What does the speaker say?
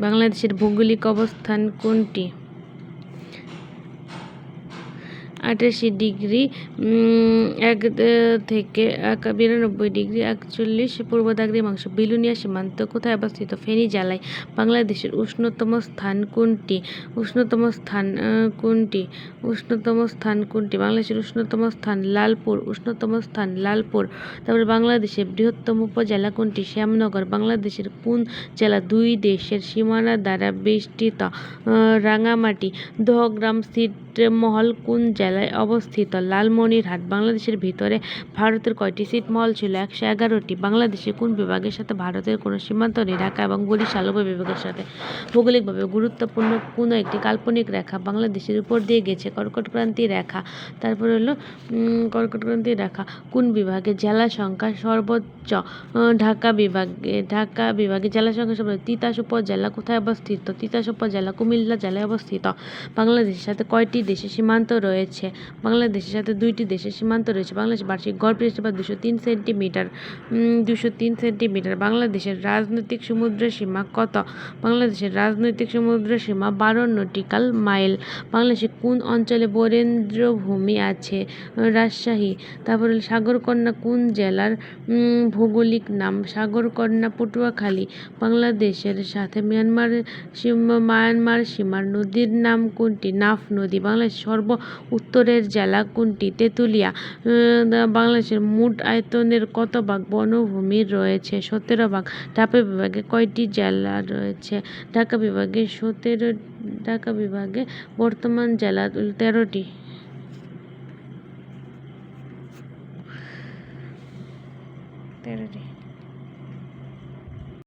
বাংলাদেশের ভৌগোলিক অবস্থান কোনটি? 88° 1 থেকে 92° 41 পূর্ব দ্রাঘিমাংশ। বিলোনিয়া সীমান্ত কোথায় অবস্থিত? ফেনী জেলায়। বাংলাদেশের উষ্ণতম স্থান কোনটি? বাংলাদেশের উষ্ণতম স্থান লালপুর। তারপরে বাংলাদেশের বৃহত্তম উপজেলা কোনটি? শ্যামনগর। বাংলাদেশের কোন জেলা দুই দেশের সীমানা দ্বারা বেষ্টিত? রাঙামাটি। দহগ্রাম ছিটমহল কোন জেলায় অবস্থিত? লালমনিরহাট। বাংলাদেশের ভিতরে ভারতের কয়টি ছিটমহল ছিল? 111টি। বাংলাদেশের কোন বিভাগের সাথে ভারতের কোনো সীমান্ত নেই? ঢাকা এবং বরিশাল উপবিভাগের সাথে। ভৌগোলিকভাবে গুরুত্বপূর্ণ কোনো একটি কাল্পনিক রেখা বাংলাদেশের উপর দিয়ে গেছে? কর্কটক্রান্তি রেখা। তারপর হলো কর্কটক্রান্তি রেখা কোন বিভাগে? জেলা সংখ্যা সর্বোচ্চ? ঢাকা বিভাগে জেলা সংখ্যা সর্বোচ্চ। তিতাস উপজেলা কোথায় অবস্থিত? তিতাস উপজেলা কুমিল্লা জেলায় অবস্থিত। বাংলাদেশের সাথে কয়টি দেশের সীমান্ত রয়েছে? বাংলাদেশের সাথে 2টি দেশের সীমান্ত রয়েছে। বাংলাদেশের বার্ষিক গড় বৃষ্টিপাত 203 সেন্টিমিটার। বাংলাদেশের রাজনৈতিক সমুদ্র সীমা কত? বাংলাদেশের রাজনৈতিক সমুদ্র সীমা 12 নটিক্যাল মাইল। বাংলাদেশের কোন অঞ্চলে বরেন্দ্রভূমি আছে? রাজশাহী। তারপরে সাগরকন্যা কোন জেলার ভৌগোলিক নাম? সাগরকন্যা পটুয়াখালী। বাংলাদেশের সাথে মায়ানমার সীমার নদীর নাম কোনটি? নাফ নদী। বাংলাদেশের সর্ব উত্তরের জেলা কোনটি? তেঁতুলিয়া। বাংলাদেশের মোট আয়তনের কত ভাগ বনভূমি রয়েছে? 17 ভাগ। ঢাকা বিভাগে কয়টি জেলা রয়েছে? ঢাকা বিভাগে বর্তমান জেলা 13টি।